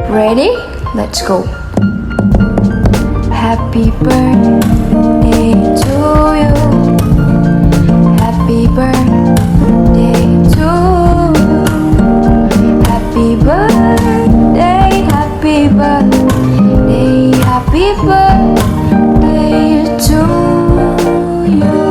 Ready? Let's go. Happy birthday to you. Happy birthday to you. Happy birthday, happy birthday, happy birthday to you.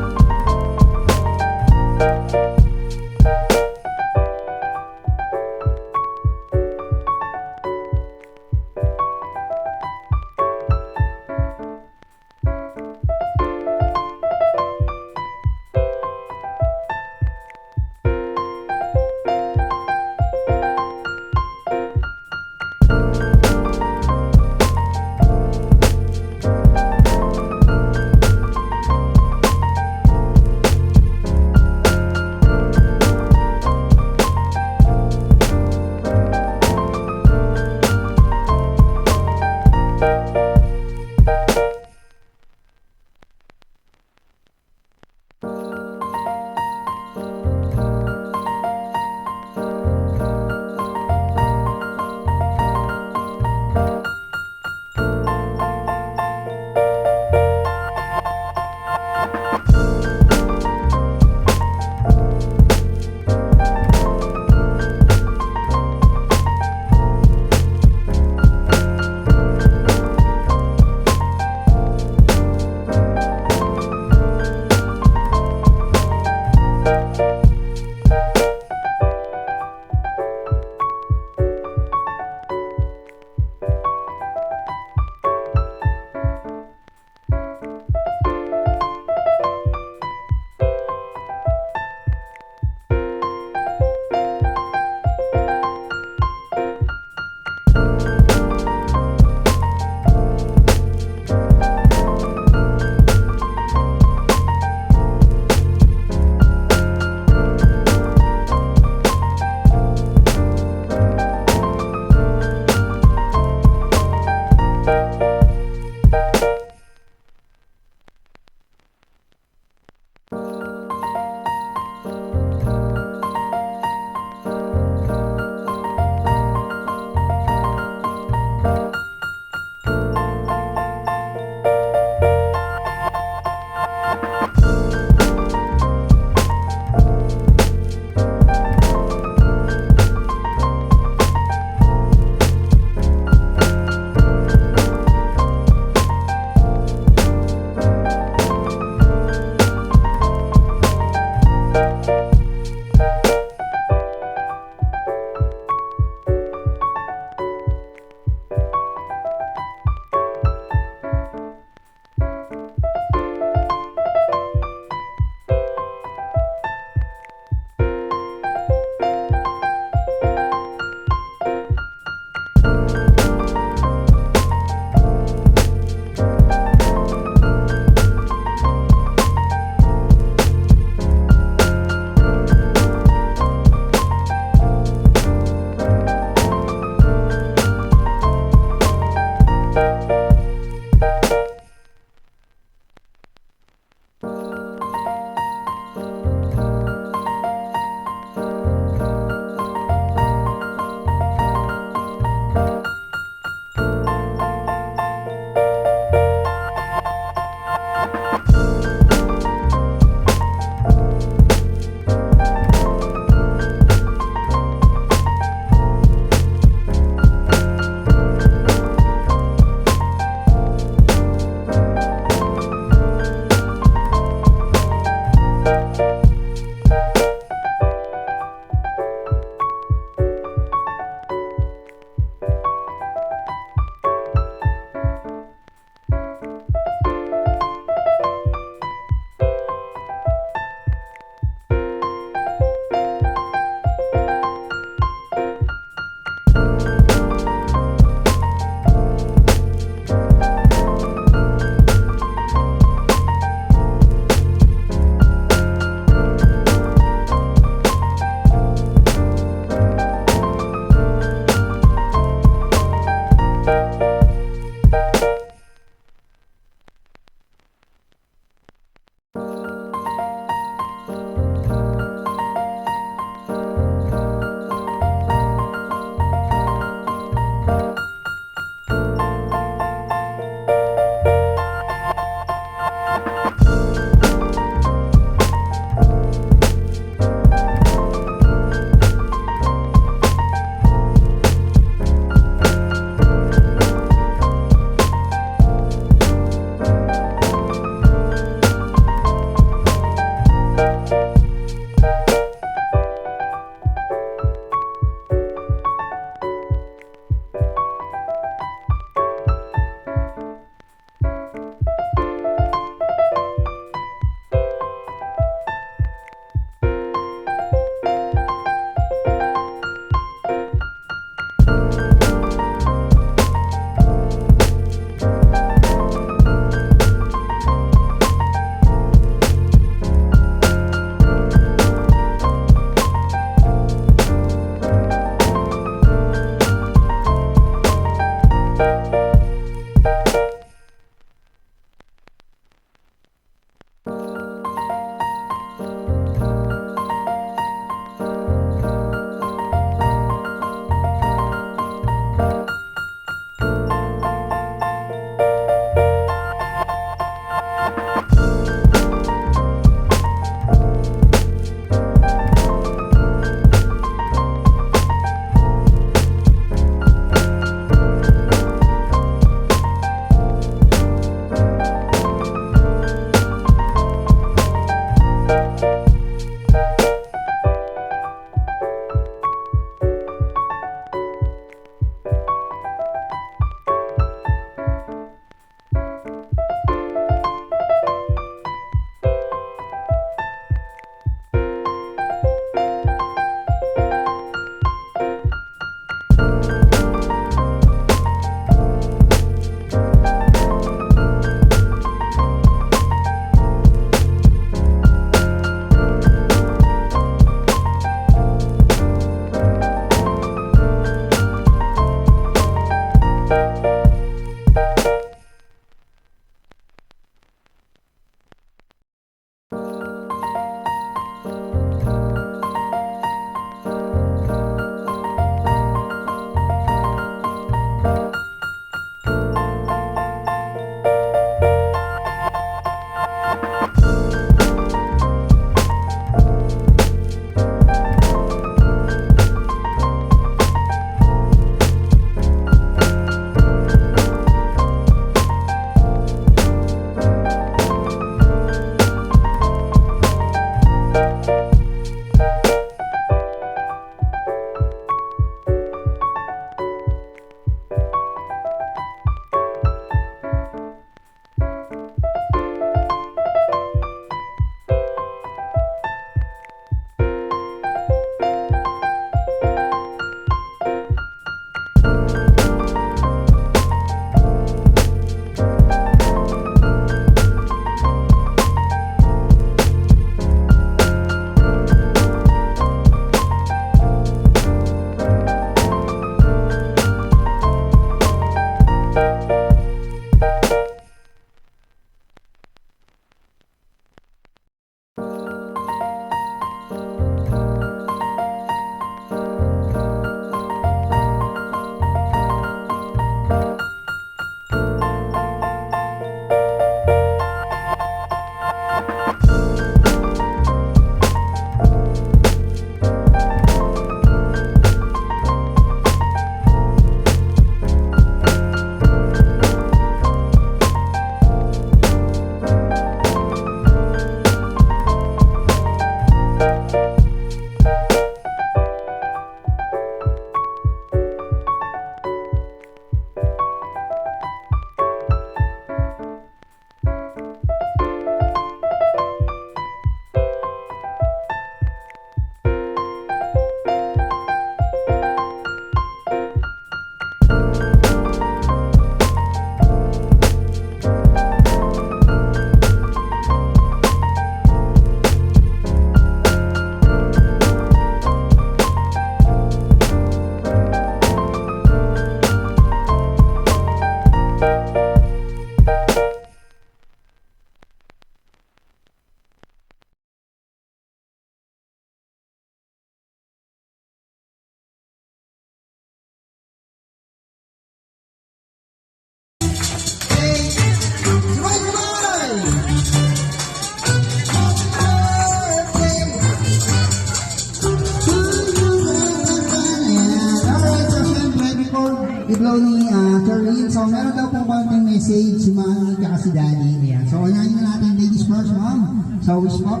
i-blow ni Charlene. So, meron daw po konting message si Mami at si Daddy. Ayan. So, unahin na natin ladies first, Ma'am. So, wish po.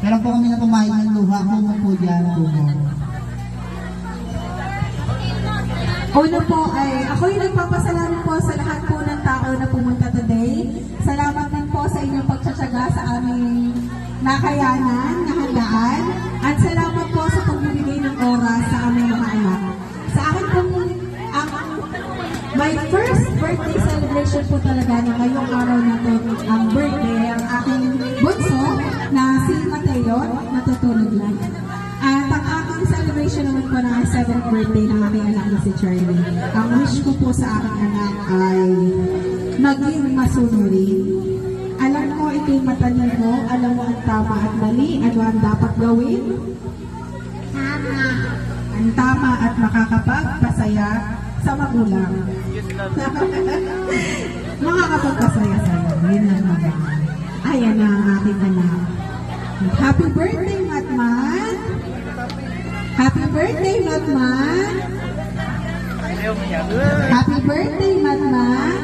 Pero po kami na pumahig ng luha. Kung mo po dyan, kumo. Una po ay ako yung nagpapasalamat po sa lahat po ng tao na pumunta today. Salamat din po sa inyong pagtsatsaga sa aming nakayanan, nahandaan. At salamat po sa pagbibigay ng oras sa aming mga anak. Sa akin po, my first birthday celebration po talaga na ngayong araw na to, ang birthday, ang aking bunso na si Mateo, natutulog lang. At ang aking celebration naman po na 7th birthday ng aking anak na si Charlie. Ang wish ko po sa aking anak ay maging masunurin. Alam mo, ito'y matalino, alam mo ang tama at mali, ano ang dapat gawin? Tama. Ang tama at makakapagpasaya sa magulang. Makakapagpasaya sa'yo. Yun lang naman. Ayan na ang aking anak. Happy birthday, Matman! Happy birthday, Matman! Happy birthday, Matman!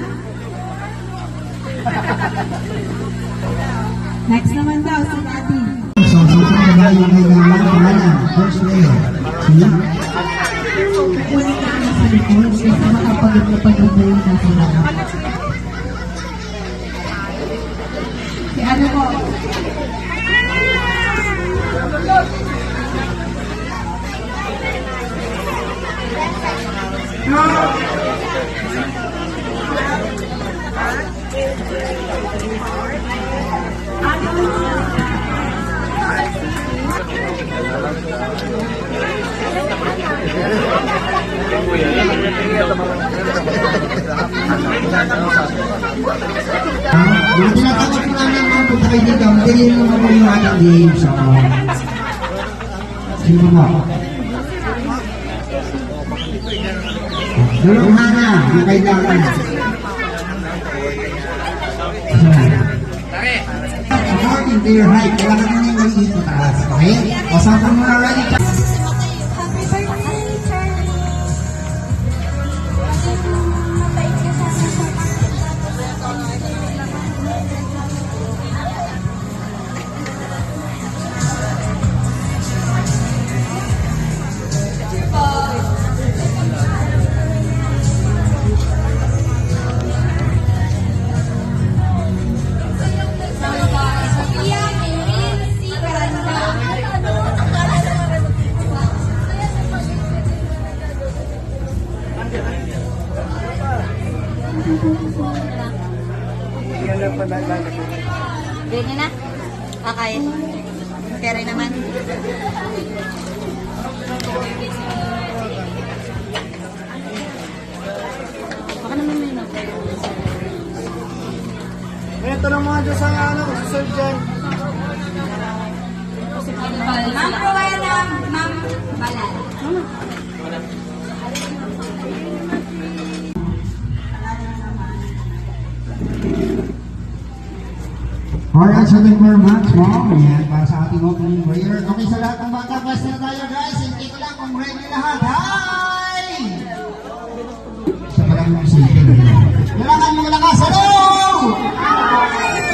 Next naman daw, si Daddy. So, susunod na yung kailangan pangalan. First layer. See? Kunin ka na sa likod kasi makapagod na pag-ubay na sila. Si ano po? Yung tinatawag ko namin mga punta kayo dito, madali naman po yung ating game. So, sino mo? Dulungan na, yung kailangan. According to your height, kailangan mo yung maliit na taas. Okay? O, sample mo na ready. Ganyan na. Kakain. Pero naman. Baka naman may natin. Ito na mga Diyos ang ano, susunod dyan. Ma'am Rowena, Ma'am Balal. Alright, so thank you very much, Mom. Ayan, para sa ating opening prayer. Okay, sa lahat ng bata, bless na tayo, guys. Hindi ko lang kung ready lahat. Hi! Sa parang musikin. Kailangan mo malakas. Hello!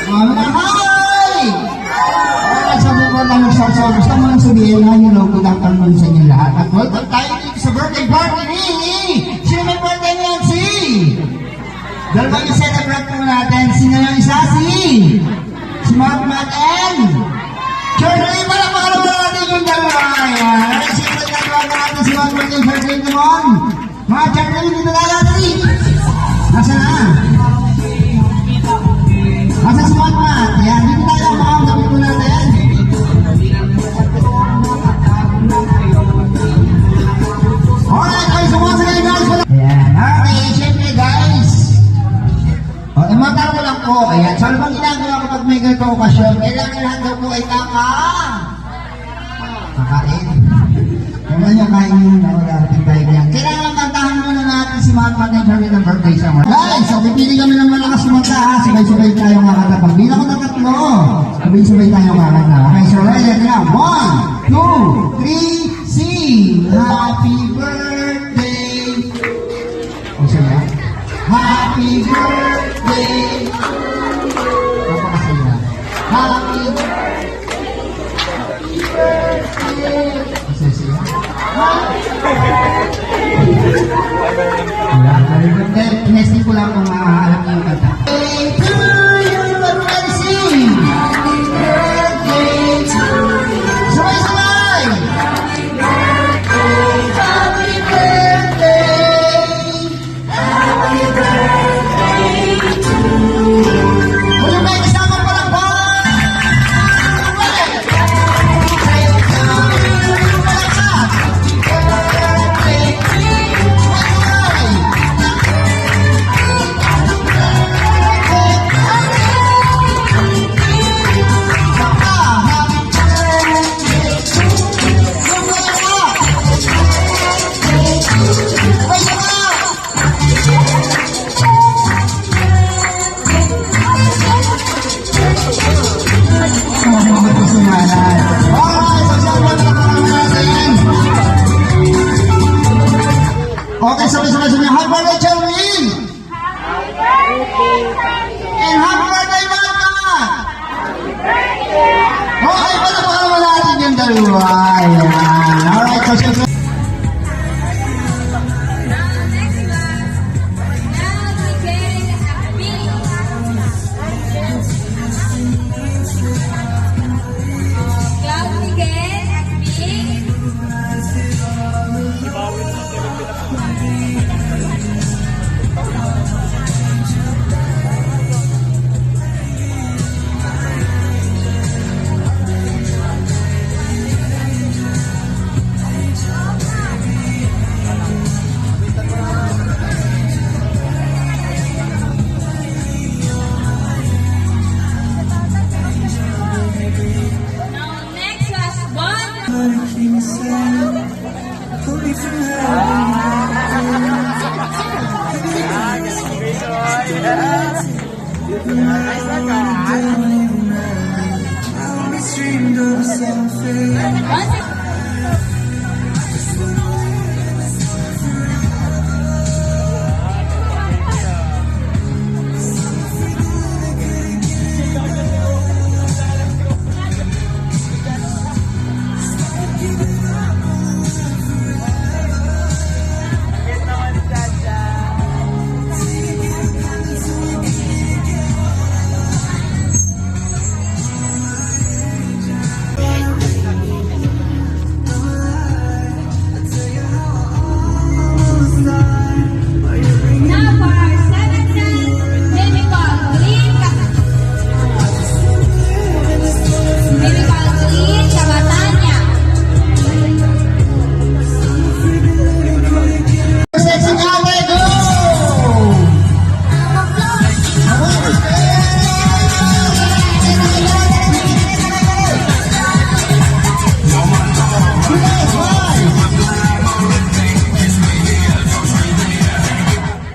Mga hi! Alright, sa buwan lang ng so gusto mo lang sabihin na yung logo ng tanong sa inyo lahat. At welcome tayo dito sa birthday party ni sino may birthday niyan? Si dalawang i-celebrate po natin. Sino yung isa? Si Matman and Charlie, para makalaman natin yung dalawa. Ayan. Siyempre, nagawa natin si Matman and Charlie naman. Mga Charlie, dito na natin. Nasaan na? Nasaan si Matman? Ayan, dito tayo mga gawin po natin. Alright, okay, so once again guys. Ayan, okay, siyempre guys. O, imatang ko lang po. Ayan, so ano bang ginagawa kapag may ganito okasyon? Kailangan lahat daw po ay kakain. Kung ano kain nyo na magarating tayo yan. Kailangan kantahan muna natin si Matman and Charlie ng birthday summer. Guys, so pipili kami ng malakas kumanta ha. Sabay-sabay tayo kakanta. Pag bilang ko na tatlo, sabay-sabay tayo kakanta. Okay, so ready na. 1, 2, 3, sing! Happy birthday Isa siya. Wala ka rin. Tinesting ko lang kung alam niyo yung kanta. Hey, to you, everybody sing! Happy birthday to you. Sabay-sabay! Happy birthday! Happy birthday! Happy birthday to you. Kung yung may kasama pa lang po! Okay, sabay-sabay sa niya. Happy birthday, Jerwin! Happy birthday! And happy birthday, Mama! Okay, pala natin yung dalawa. Ayan. Alright, so siyempre.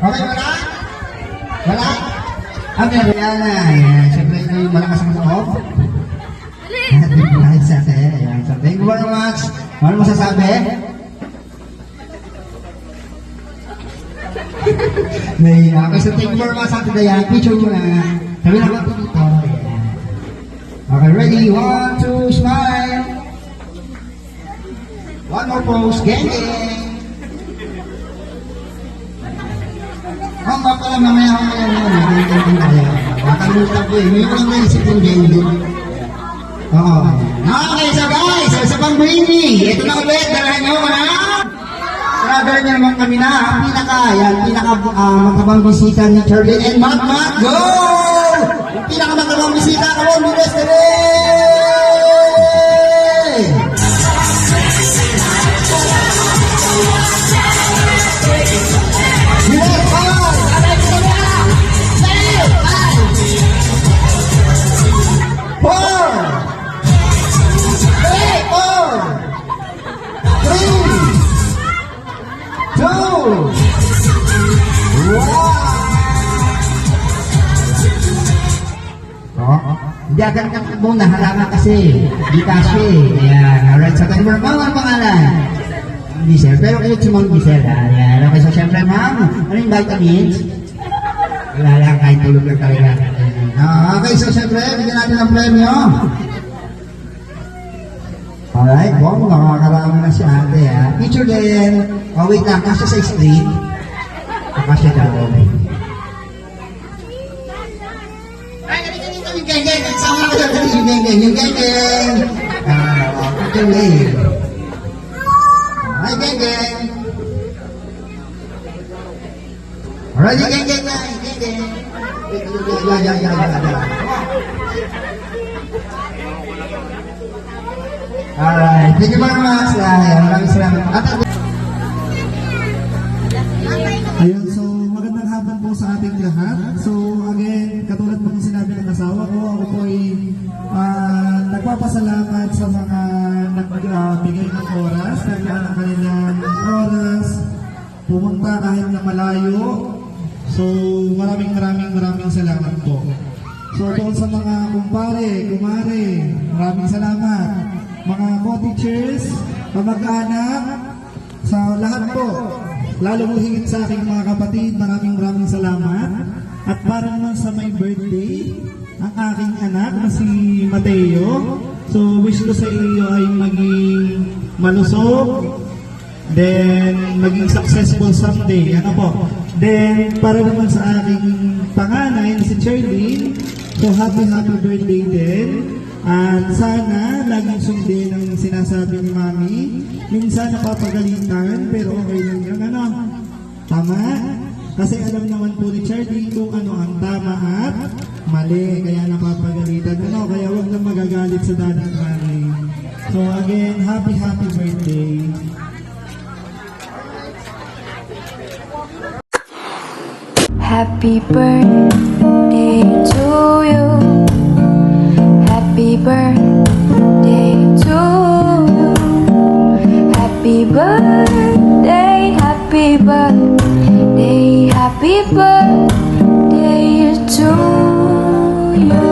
Okay, wala? Wala? Okay, Rihanna. Ayan, siyempre ito yung malakas ang loob. Dahil sa atin. Ayan, so thank you very much. Ano masasabi? Okay, so thank you very much, Ate Dayan. Picture mo na. Kami na ako dito. Ayan. Okay, ready? 1, 2, smile. One more pose. Gang, gang. Oh, nga pala, mamaya. Nakalimutan ko eh. May ko lang naisip yung ganyan. Oo. Okay, so guys, sa pang brainy. Ito na ulit, dalahan nyo na. Saradaran nyo naman kami na. Pinaka magkabang bisita ni Charlie and Matt. Go! Pinaka magkabang bisita. Come on, bilis, Hindi agad kakabong na halangan kasi. Hindi kasi. Ayan. Alright. So, tayo mo ang pangalan. Giselle. Pero kayo si Ma'am Giselle. Ayan. Okay. So, syempre, ma'am. Ano yung vitamins? Wala lang. Kahit tulog lang talaga. Okay. So, syempre, bigyan natin ng premyo. Alright, Bong, nakakarami na si ate ha. Picture din. Oh, wait lang, kasya sa street. Kasya daw. Ay, ganito yung geng-geng. Sama ko lang yung geng-geng. Yung geng-geng. Picture din. Ay, geng-geng. Alright, yung geng-geng na. Geng-geng. Alright, thank you very much. Maraming salamat. Ayun, so magandang hapon po sa ating lahat. So again, katulad po ng sinabi ng asawa ko, ako po ay nagpapasalamat sa mga nagbigay ng oras, naglaan ng kanilang oras, pumunta kahit na malayo. So maraming salamat po. So doon sa mga kumpare, kumare, maraming salamat. Mga co-teachers, kamag-anak, sa lahat po. Lalo mo higit sa aking mga kapatid, maraming salamat. At para naman sa my birthday, ang aking anak na si Mateo. So wish ko sa iyo ay maging malusog, then maging successful someday. Ano po? Then para naman sa aking panganay na si Charlene, so happy birthday din. At sana laging sundin ang sinasabi ni Mami. Minsan napapagalitan, pero okay lang yun. Ano? Tama? Kasi alam naman po ni Charlie kung ano ang tama at mali. Kaya napapagalitan. Ano? Kaya huwag na magagalit sa dating Mami. So again, happy birthday. Happy birthday to you. Happy birthday to you. Happy birthday, happy birthday, happy birthday to you.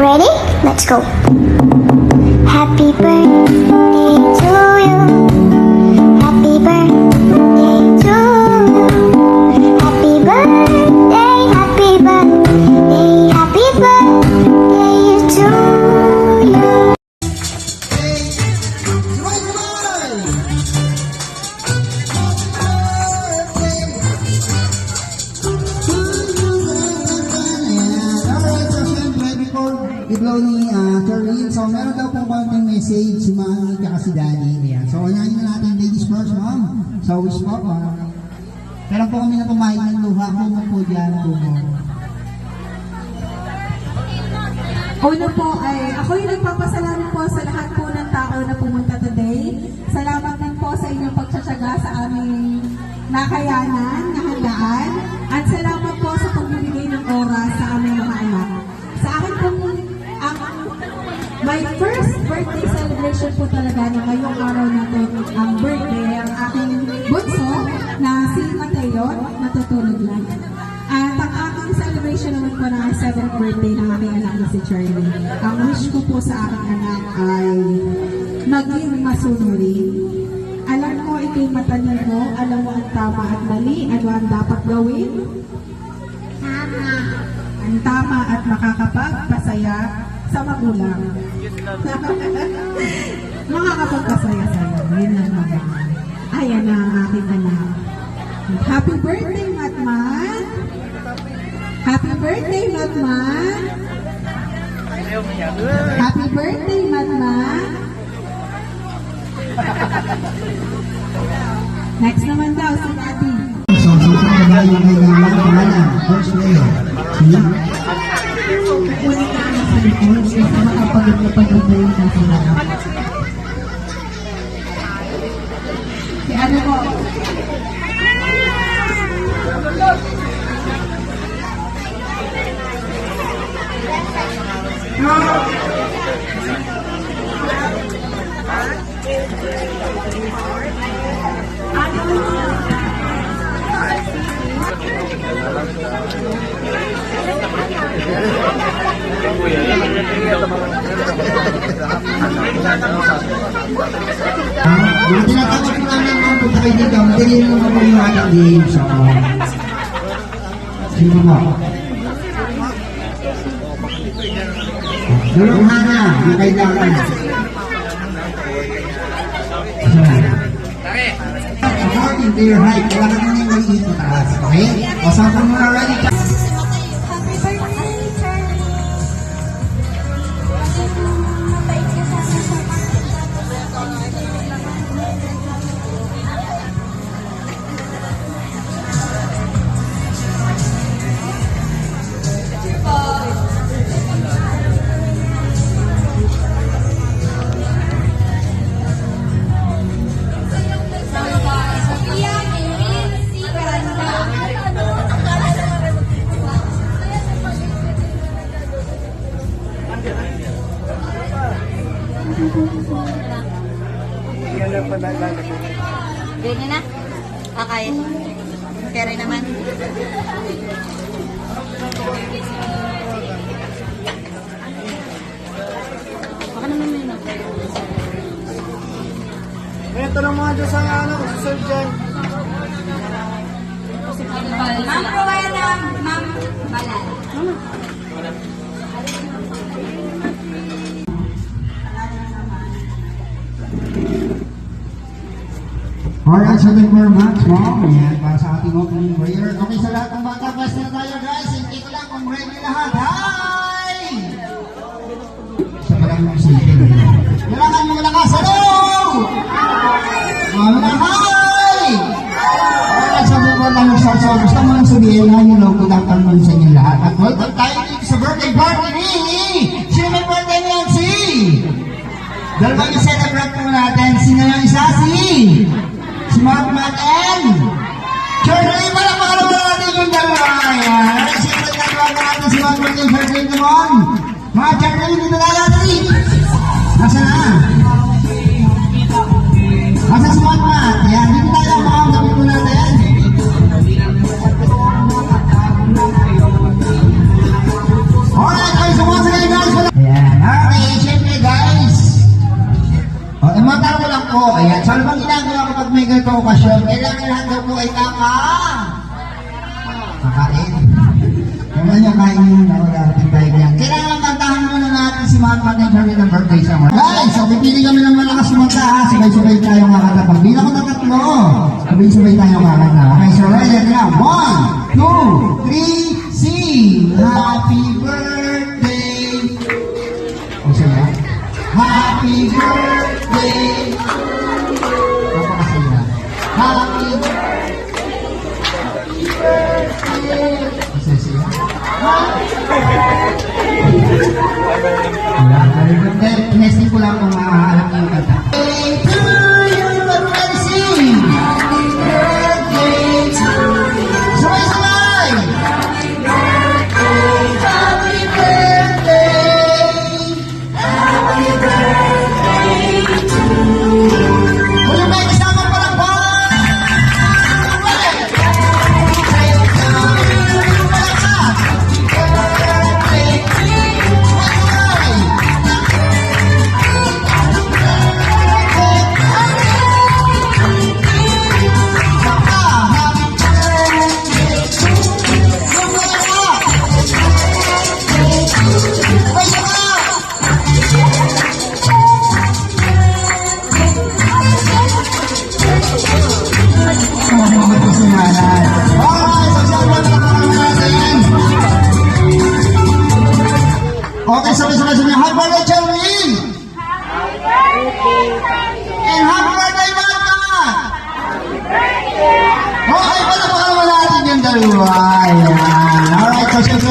Ready? Let's go. Happy birthday to you. Happy birthday to you. Happy birthday, happy birthday, happy birthday to you. I-blow ni Charlene. So, meron daw pong konting message si Mami at si Daddy. Ayan. So, unahin na natin ladies first, Ma'am. So, wish po. Pero po kami na pumayag ng luha. Kung po dyan po mo. Una po ay ako yung nagpapasalamat po sa lahat po ng tao na pumunta today. Salamat din po sa inyong pagtsatsaga sa aming nakayanan, nahandaan. At salamat po sa pagbibigay ng oras sa aming mga anak. Sa akin po, my first birthday celebration po talaga na ngayong araw na to, ang birthday, ang aking bunso na si Mateo, natutulog lang. At ang aking celebration naman po na 7th birthday ng aking anak na si Charlie. Ang wish ko po sa aking anak ay maging masunurin. Alam ko ito'y matalino, alam mo ang tama at mali, ano ang dapat gawin? Ang tama at makakapagpasaya sa magulang. Makakapagpasaya sa'yo. Yun lang naman. Ayan na ang aking anak. Happy birthday, Matman! Happy birthday, Matman! Happy birthday, Matman! Next naman daw, si Daddy. So, susunod na yung kailangan pangalan. First layer. See? Kukunin ka na sa likod kasi makapagod na yung nasa lahat. Si ano po? Yung tinatawag ko namin mga punta kayo dito, madali naman po yung ating game. So, sino mo? Luluhan na, yung kailangan. According to your height, kailangan mo yung maliit na taas. Okay? O, so kung mga ready ka. Happy birthday, Charlie. Mabait ka sana sa Ganyan na? Okay. Pero naman. Baka naman may natin. May tanong mga Diyos ang ano, sir dyan. Ma'am Rowena, Ma'am Balal. Alright, so thank you very much, Mom. Ayan, para sa ating opening prayer. Okay, sa lahat ng bata, basta na tayo, guys. Hindi ko lang kung ready lahat. Hi! Sa parang yung silipin. Kailangan mo malakas. Hello! Mga hi! Alright, so before lang mag-start, so gusto mo lang sabihin na yung logo ng tanong sa inyo lahat. At welcome tayo dito sa birthday party ni sino may birthday ni Nancy? Dahil ba i-celebrate mo natin, sino yung isa? Si Matman and Charlie, para makalaman natin yung dalawa. Ayan. Siyempre, nagawag natin si Matman and Charlie naman. Mga Charlie, dito na natin. Nasa na? Nasa si Matman. Ayan, dito tayo mga gamit ko natin. Alright, okay, so once again guys, po. Ayan. So, ano bang ginagawa kapag may ganito okasyon? Kailangan lahat daw po ay kakain. Kung ano yung kain nyo na wala natin tayo yan. Kailangan kantahan muna natin si Mahatma Gandhi ng birthday song. Guys, so pipili kami ng malakas kumanta ha. Sabay-sabay tayo kakanta. Pag bilang ko ng tatlo, sabay-sabay tayo kakanta. Okay, so ready na. 1, 2, 3, sing! Happy birthday! O siya? Happy birthday! Napakasaya. Happy Kasi siya. Wala ka rin. Nesting ko lang kung alam niyo yung kanta. Happy to you, everybody sing! Happy birthday to you! Sabay-sabay! Happy birthday! Happy birthday! Happy birthday to you! Kung may kasama palang ba? Okay, sabay-sabay sabi, happy birthday, Charlene! Happy birthday, and happy birthday, Mama! Happy birthday! Okay, pala natin yung dalawa. Ayan. Alright, so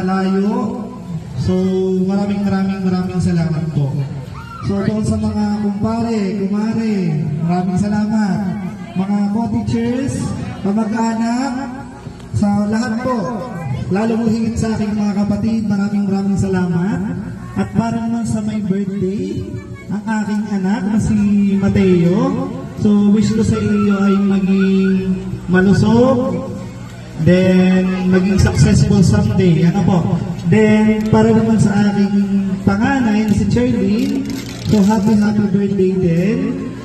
malayo. So, maraming salamat po. So, doon sa mga kumpare, kumare, maraming salamat. Mga co-teachers, kamag-anak, sa lahat po. Lalo mo higit sa aking mga kapatid, maraming salamat. At para naman sa my birthday, ang aking anak na si Mateo. So, wish ko sa iyo ay maging malusog, then maging successful someday. Ano po? Then, para naman sa aking panganay na si Charlene, so happy birthday din.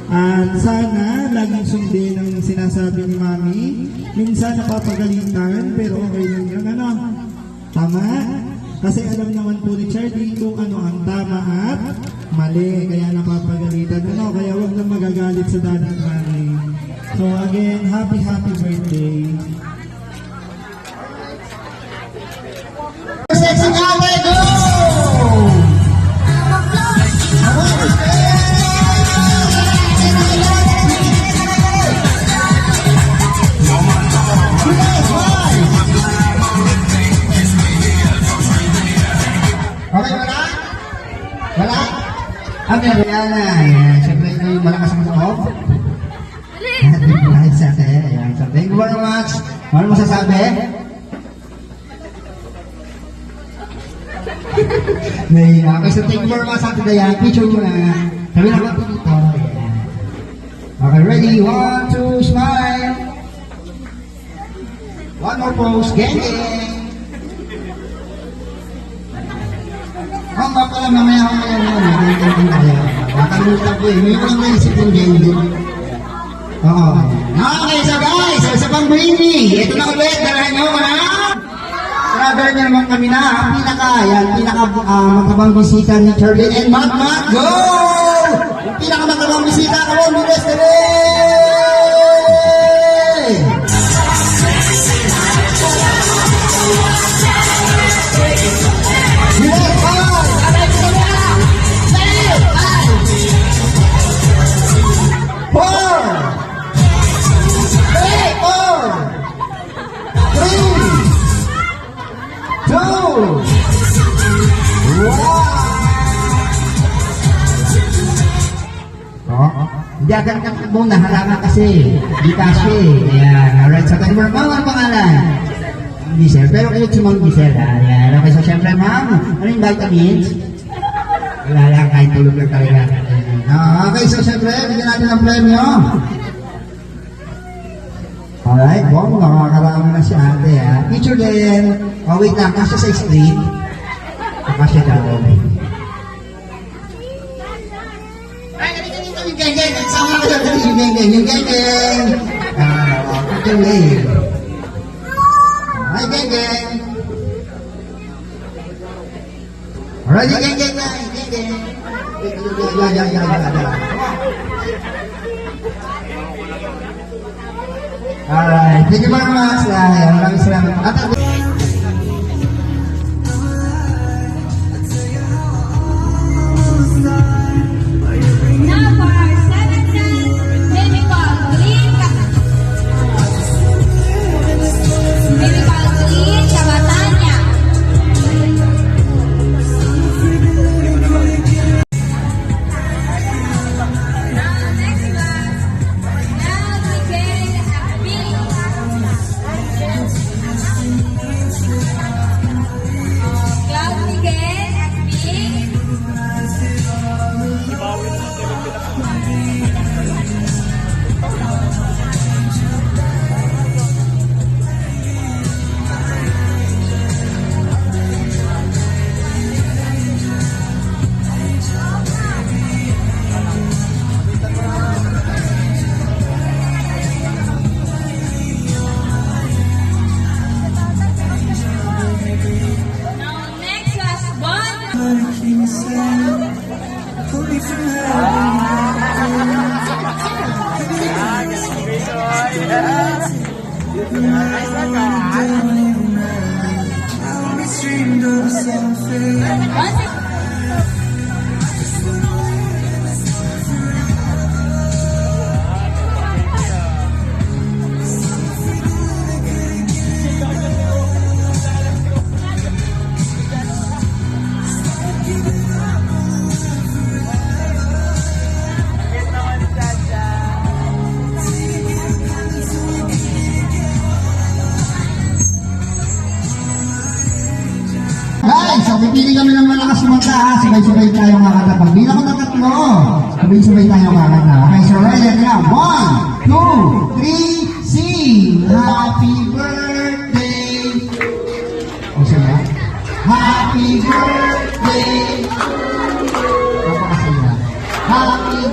At sana laging sundin ang sinasabi ni Mami. Minsan napapagalitan, pero okay lang yun. Ano? Tama? Kasi alam naman po ni Charlie kung ano ang tama at mali. Kaya napapagalitan. Ano? Kaya huwag na magagalit sa dating Mami. So again, happy birthday. Sexy Ate, go! Okay, wala? Wala? Okay, Rihanna. Ayan, siyempre yung malakas ang loob. Dahil sa akin. Ayan, so thank you very much. Ano masasabi? Okay, so thank you very much, Ate Dayan. Picture mo na. Sabi na ako dito. Ayan. Okay, ready? 1, 2, smile. One more pose. Gang, gang. Ang pala mamaya. Nakalimutan ko eh. May ko lang naisip yung gang, gang. Oo. Okay, so guys, sa pang brainy. Ito na ulit. Dalahan nyo mo na. Brother niya naman kami na. Ang pinaka bisita ni Charlie and Matt. Go! Ang pinaka bisita. Come on, bilis, Jagan ka muna, halangan kasi. Di kasi. Ayan. Alright, so tayo ma'am, ang pangalan? Giselle. Pero kayo si Ma'am Giselle. Ayan. Okay, so syempre ma'am, ano yung vitamins? Wala lang, kahit tulog lang talaga. Okay, so syempre, bigyan natin ang premyo. Alright, wow, nakakarami na si ate ha. Picture din. Oh, wait lang, kasya sa street. Kasya daw. Yung geng-geng, sama ka dyan, yung geng-geng, picture din. Ay, geng-geng. Alright, geng-geng na, geng-geng. Alright, thank you very much. Maraming salamat. Now for our seventh round, baby call Colleen Cabatanya. Now next class, now Miguel Akbil. Cloud Miguel Akbil. Now next class, one. Once mga sumunta ha, sabay-sabay tayo kakanta. Pag bilang ko ng tatlo, sabay-sabay tayo kakanta. Okay, so ready na. 1, 2, 3, sing! Happy birthday! O saya? Happy birthday! Napakasaya. Happy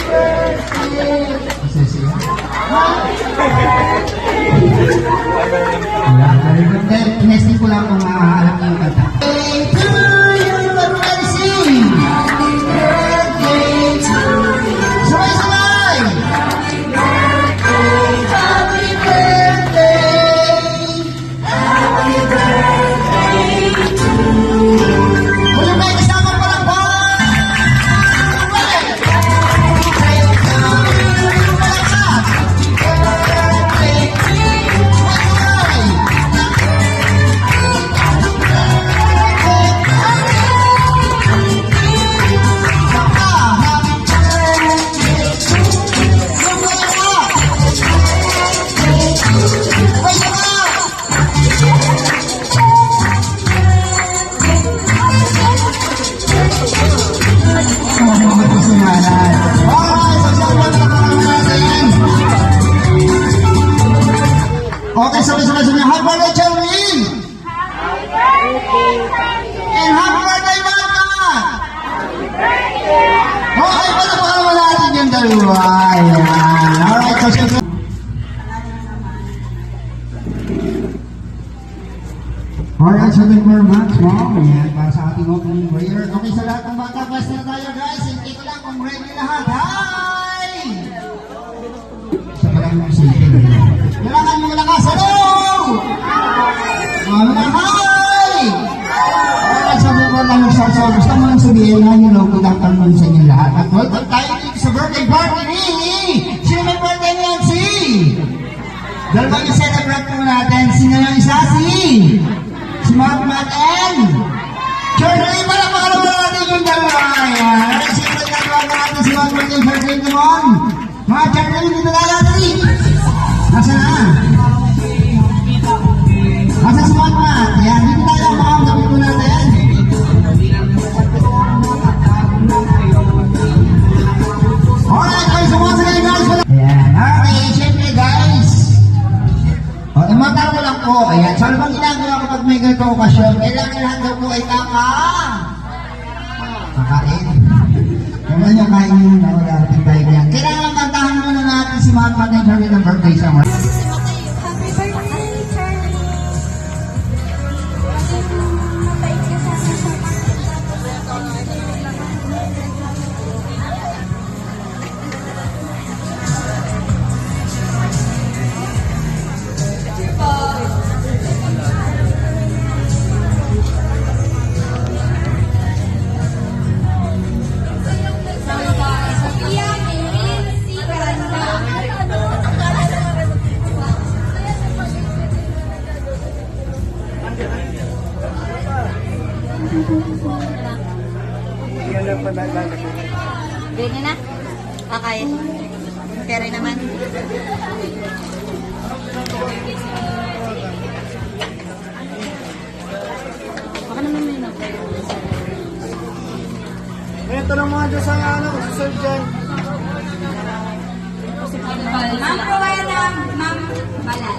birthday! Masaya siya? Kinesting ko lang kung alam niyo yung kanta. Happy birthday to you! Everybody sing! Happy birthday to you! Sabay-sabay! Happy birthday! Happy birthday to you! Kung may kasama pa lang ba? Okay, sabay-sabay. Happy birthday, Charlie! Happy birthday! And happy birthday, Mama! Happy birthday! Okay, pala natin yung dalawa. Ayan. Alright, so siyempre. Alright, so thank you very much, Mom. Ayan, para sa ating opening prayer. Okay, sa lahat ng bata, class na tayo, guys. Hindi ko lang kung ready lahat. Hi! Sa parang yung sipin. Kailangan mo malakas. Hello! Mga hi! Alright, sa buwan lang yung sarso. Gusto mo lang sabihin na yung logo ng tanong sa inyo lahat. At welcome tayo dito sa birthday party ni sino may birthday niyan? Si dalawang i-celebrate po natin. Sino yung isa? Si Matmat and Charlie. Para makalaman natin yung dalawa. Ayan. Siyempre nagawa natin si Matmat and Charlie naman. Mga Charlie, dito na natin. Nasaan na? Nasaan si Matmat? Ayan, dito tayo mga gamit po natin. Alright, guys, so once again guys. Ayan, okay, syempre guys. O, imatal ko lang po. Ayan, so ano bang ginagawa ko pag may ganito okasyon? Kailangan lahat daw po ay kakain. Kung ano kain nyo na mag-aarapin tayo yan. Kailangan kantahan muna natin si Matmat and Charlie ng birthday summer. Happy birthday, Charlie! Mabait ka sana sa Ganyan na? Okay. Pero naman. Baka naman may naman. Ito na mga Diyos ang susunod dyan. Ma'am Rowena, Ma'am Balal.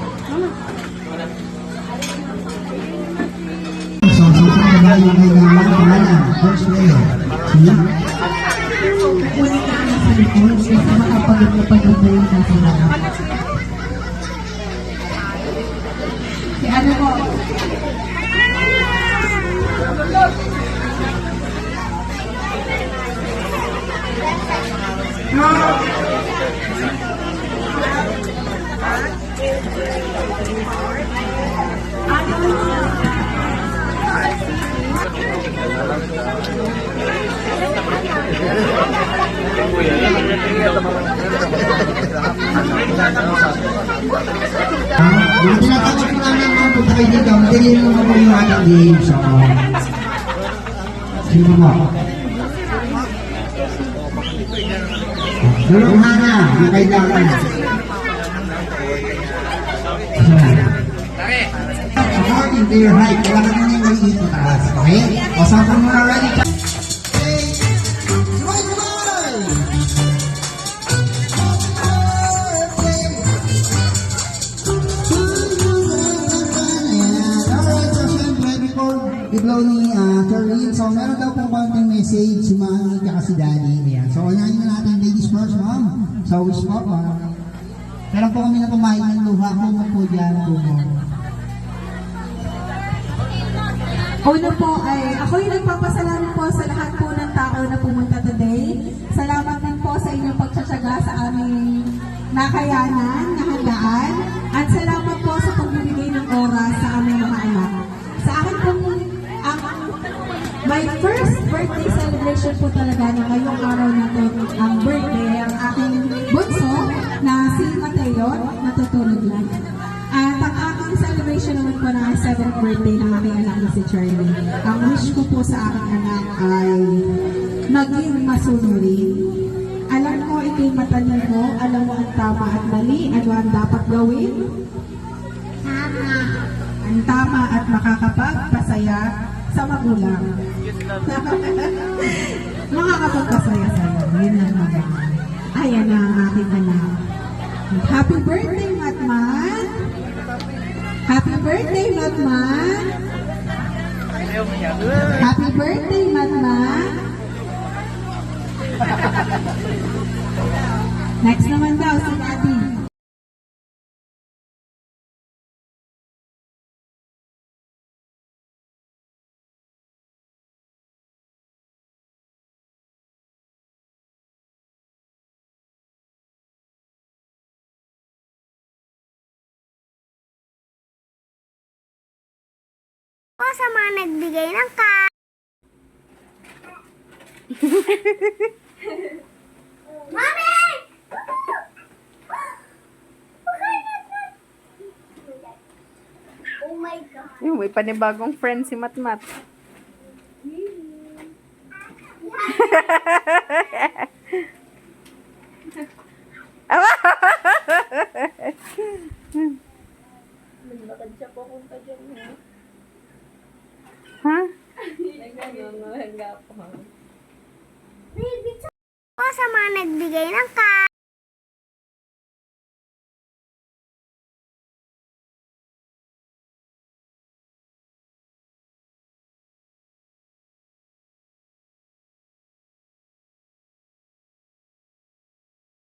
So, susunod na yung kailangan pangalan. First player. Sino? Kunin ka na sa likod kasi makapagod na yung nasa lahat. Si ano po? Yung tinatawag ko namin mga punta kayo dito, madali naman po yung ating game. So, sino mo? Tulungan na, yung kailangan. Sorry. into your height. Kailangan nyo yung maliit na taas. Okay? O, sample mo na ready. Okay. Sabay, sabay! Alright, so syempre, before i-blow ni Charlene, so meron daw pong konting message si Mami at si Daddy. Ayan. So, unahin na natin ladies first, ma'am. So, wish po, meron po kami na pumayag ng luha. Kumo po dyan, kumo. Una po ay ako yung nagpapasalamat po sa lahat po ng tao na pumunta today. Salamat din po sa inyong pagtsatsaga sa aming nakayanan, nahandaan, at salamat po sa pagbibigay ng oras sa aming mga anak. Sa akin po, my first birthday celebration po talaga na ngayong araw na to, ang birthday, ang aking bunso na si Mateo, natutulog lang. At ang aking celebration naman po na 7th birthday ng aking anak na si Charlie. Ang wish ko po sa aking anak ay maging masunurin. Alam ko ito'y matalino, alam mo ang tama at mali, ano ang dapat gawin? Tama. Ang tama at makakapagpasaya sa magulang. Makakapagpasaya sa'yo. Yun ang maganda. Ayan na ang aking anak. Happy birthday, Matman! Happy birthday, Matman! Happy birthday, Matman! Next naman daw, si Daddy. Po sa mga nagbigay ng Mami! Oh my God. Yung may panibagong friend si Matmat. Ha? Po sa mga nagbigay ng